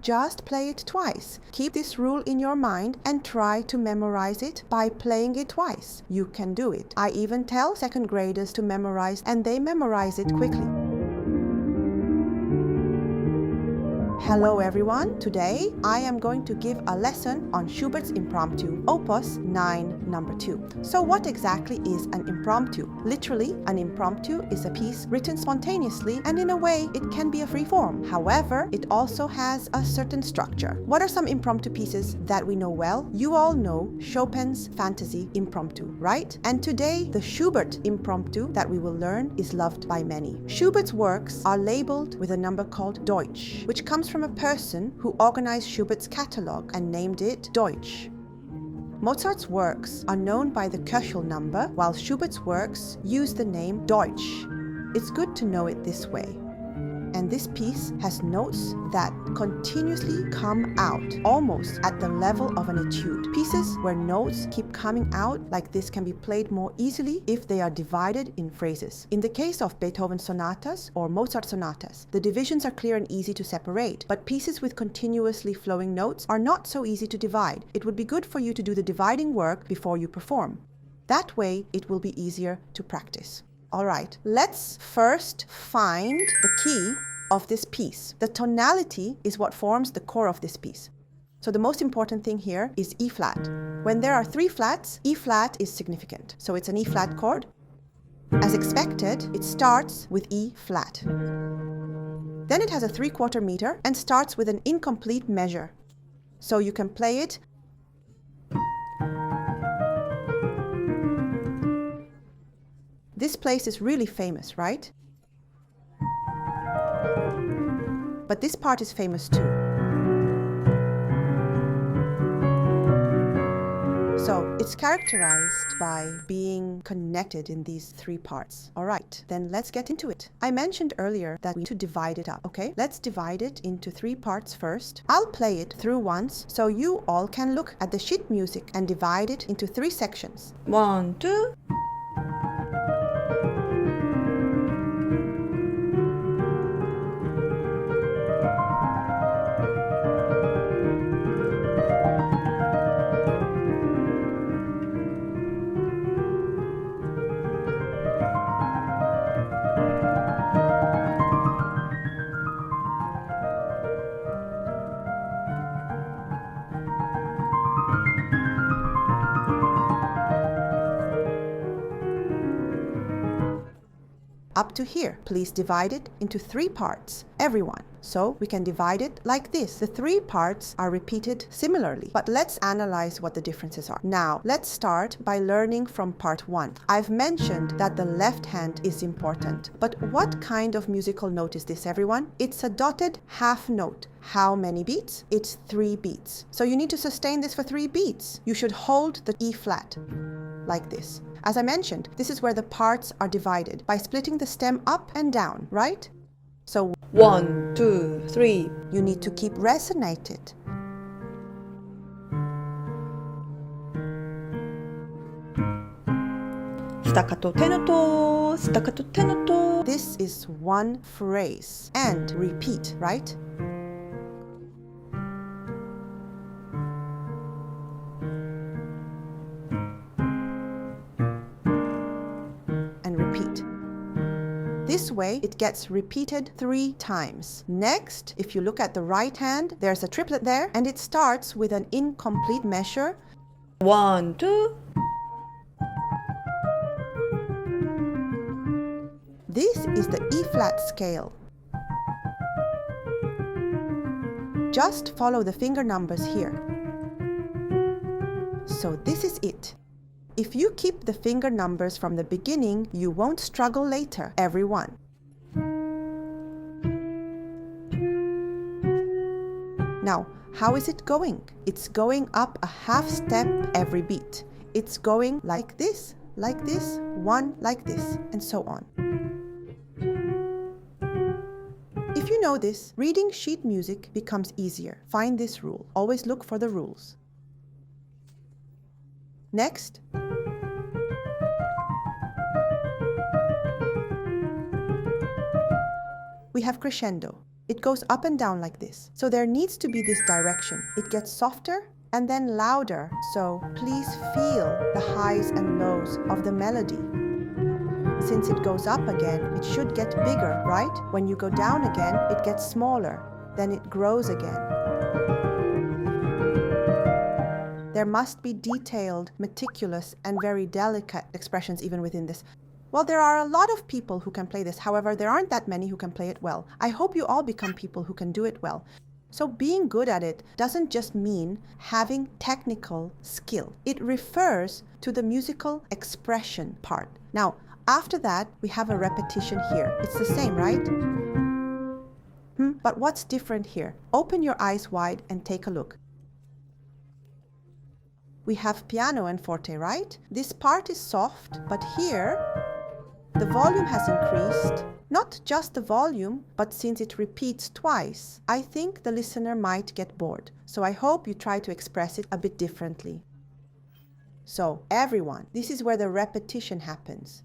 just play it twice. Keep this rule in your mind and try to memorize it by playing it twice. You can do it. I even tell second graders to memorize, and they memorize it quickly. Hello everyone, today I am going to give a lesson on Schubert's Impromptu, Opus 9, number 2. So what exactly is an impromptu? Literally, an impromptu is a piece written spontaneously, and in a way it can be a free form. However, it also has a certain structure. What are some impromptu pieces that we know well? You all know Chopin's Fantasy Impromptu, right? And today, the Schubert Impromptu that we will learn is loved by many. Schubert's works are labeled with a number called Deutsch, which comes from a person who organized Schubert's catalog and named it Deutsch. Mozart's works are known by the Köchel number, while Schubert's works use the name Deutsch. It's good to know it this way. And this piece has notes that continuously come out, almost at the level of an etude. Pieces where notes keep coming out like this can be played more easily if they are divided in phrases. In the case of Beethoven sonatas or Mozart sonatas, the divisions are clear and easy to separate, but pieces with continuously flowing notes are not so easy to divide. It would be good for you to do the dividing work before you perform. That way, it will be easier to practice. All right, let's first find the key of this piece. The tonality is what forms the core of this piece. So the most important thing here is E flat. When there are 3 flats, E flat is significant. So it's an E flat chord. As expected, it starts with E flat. Then it has a 3/4 meter and starts with an incomplete measure. So you can play it . This place is really famous, right? But this part is famous too. So it's characterized by being connected in these 3 parts. All right, then let's get into it. I mentioned earlier that we need to divide it up, okay? Let's divide it into 3 parts first. I'll play it through once so you all can look at the sheet music and divide it into 3 sections. 1, 2. Up to here, please divide it into 3 parts, everyone. So we can divide it like this. The 3 parts are repeated similarly, but let's analyze what the differences are. Now, let's start by learning from part 1. I've mentioned that the left hand is important, but what kind of musical note is this, everyone? It's a dotted half note. How many beats? It's 3 beats. So you need to sustain this for 3 beats. You should hold the E flat like this. As I mentioned, this is where the parts are divided by splitting the stem up and down, right? So 1, 2, 3. You need to keep resonated. Staccato tenuto, staccato tenuto. This is one phrase and repeat, right? And repeat. This way, it gets repeated 3 times. Next, if you look at the right hand, there's a triplet there, and it starts with an incomplete measure. 1, 2. This is the E-flat scale. Just follow the finger numbers here. So this is it. If you keep the finger numbers from the beginning, you won't struggle later, everyone. Now, how is it going? It's going up a half step every beat. It's going like this, one like this, and so on. If you know this, reading sheet music becomes easier. Find this rule. Always look for the rules. Next, we have crescendo. It goes up and down like this. So there needs to be this direction. It gets softer and then louder. So please feel the highs and lows of the melody. Since it goes up again, it should get bigger, right? When you go down again, it gets smaller. Then it grows again. There must be detailed, meticulous, and very delicate expressions even within this. Well, there are a lot of people who can play this. However, there aren't that many who can play it well. I hope you all become people who can do it well. So being good at it doesn't just mean having technical skill. It refers to the musical expression part. Now, after that, we have a repetition here. It's the same, right? But what's different here? Open your eyes wide and take a look. We have piano and forte, right? This part is soft, but here, the volume has increased. Not just the volume, but since it repeats twice, I think the listener might get bored. So I hope you try to express it a bit differently. So, everyone, this is where the repetition happens.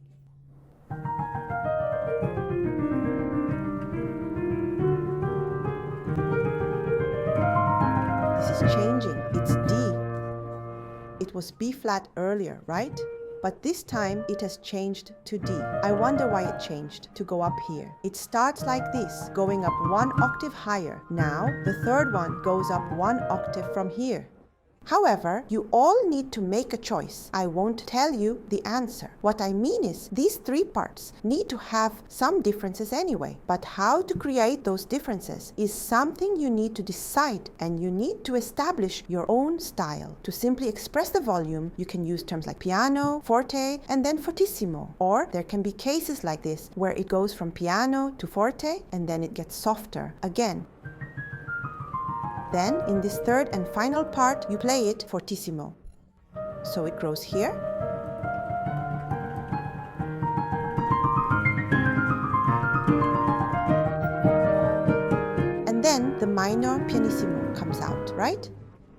This is changing. It's D. It was B flat earlier, right? But this time it has changed to D. I wonder why it changed to go up here. It starts like this, going up 1 octave higher. Now the third one goes up 1 octave from here. However, you all need to make a choice. I won't tell you the answer. What I mean is, these 3 parts need to have some differences anyway. But how to create those differences is something you need to decide, and you need to establish your own style. To simply express the volume, you can use terms like piano, forte, and then fortissimo. Or there can be cases like this, where it goes from piano to forte, and then it gets softer again. Then, in this third and final part, you play it fortissimo. So it grows here. And then the minor pianissimo comes out, right?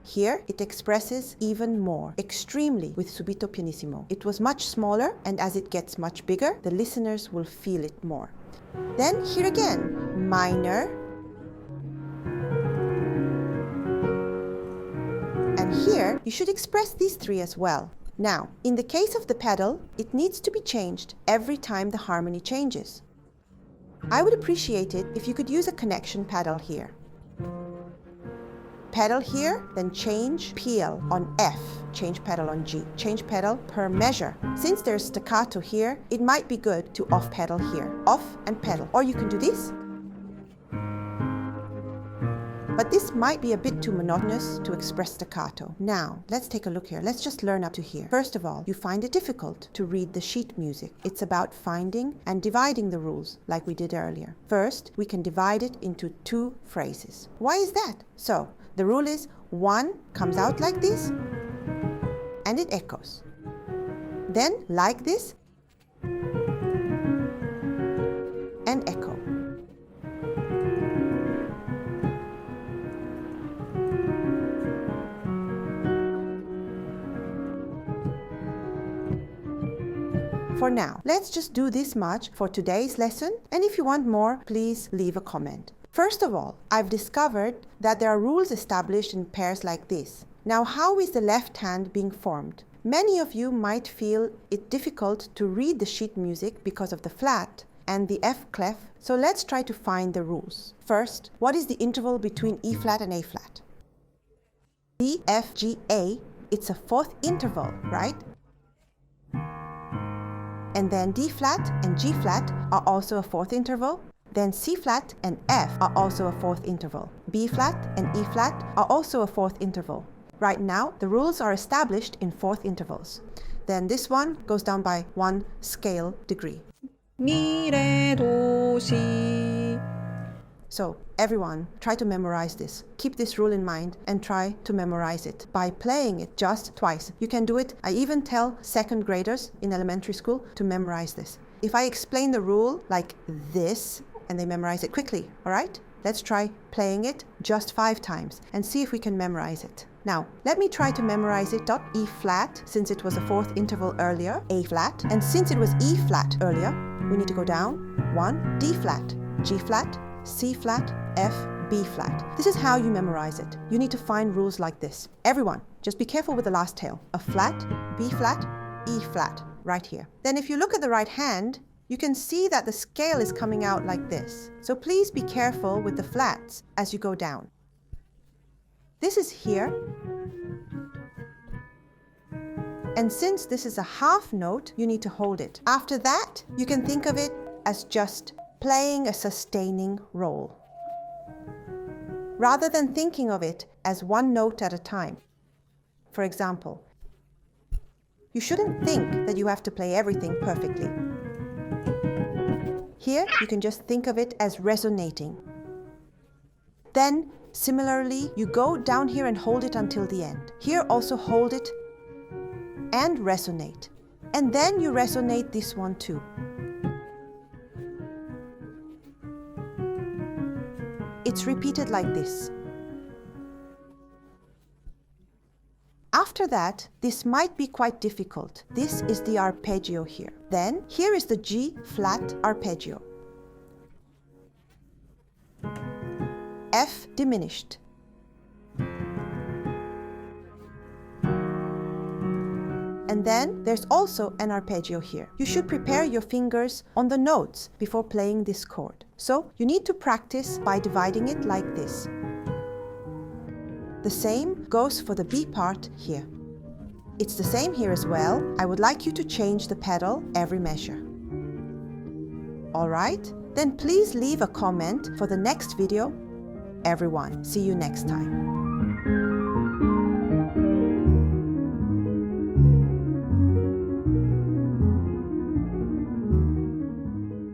Here, it expresses even more, extremely, with subito pianissimo. It was much smaller, and as it gets much bigger, the listeners will feel it more. Then, here again, minor. And here, you should express these 3 as well. Now, in the case of the pedal, it needs to be changed every time the harmony changes. I would appreciate it if you could use a connection pedal here. Pedal here, then change PL on F, change pedal on G, change pedal per measure. Since there's staccato here, it might be good to off pedal here, off and pedal. Or you can do this. But this might be a bit too monotonous to express staccato. Now, let's take a look here. Let's just learn up to here. First of all, you find it difficult to read the sheet music. It's about finding and dividing the rules, like we did earlier. First, we can divide it into 2 phrases. Why is that? So, the rule is 1 comes out like this, and it echoes. Then, like this, and echo. For now, let's just do this much for today's lesson, and if you want more, please leave a comment. First of all, I've discovered that there are rules established in pairs like this. Now, how is the left hand being formed? Many of you might feel it difficult to read the sheet music because of the flat and the F clef, so let's try to find the rules. First, what is the interval between E flat and A flat? D, F, G, A, it's a 4th interval, right? And then D flat and G flat are also a 4th interval. Then C flat and F are also a 4th interval. B flat and E flat are also a 4th interval. Right now, the rules are established in 4th intervals. Then this one goes down by 1 scale degree. Mi, re, do, si. So, everyone, try to memorize this. Keep this rule in mind and try to memorize it by playing it just twice. You can do it. I even tell 2nd graders in elementary school to memorize this. If I explain the rule like this, and they memorize it quickly, all right? Let's try playing it just 5 times and see if we can memorize it. Now, let me try to memorize it. E flat, since it was a 4th interval earlier, A flat, and since it was E flat earlier, we need to go down 1, D flat, G flat, C flat, F, B flat. This is how you memorize it. You need to find rules like this. Everyone, just be careful with the last tail. A flat, B flat, E flat, right here. Then if you look at the right hand, you can see that the scale is coming out like this. So please be careful with the flats as you go down. This is here. And since this is a half note, you need to hold it. After that, you can think of it as just playing a sustaining role, rather than thinking of it as one note at a time. For example, you shouldn't think that you have to play everything perfectly. Here, you can just think of it as resonating. Then, similarly, you go down here and hold it until the end. Here, also hold it and resonate. And then you resonate this one too. It's repeated like this. After that, this might be quite difficult. This is the arpeggio here. Then, here is the G flat arpeggio. F diminished. And then there's also an arpeggio here. You should prepare your fingers on the notes before playing this chord. So you need to practice by dividing it like this. The same goes for the B part here. It's the same here as well. I would like you to change the pedal every measure. Alright? Then please leave a comment for the next video. Everyone, see you next time.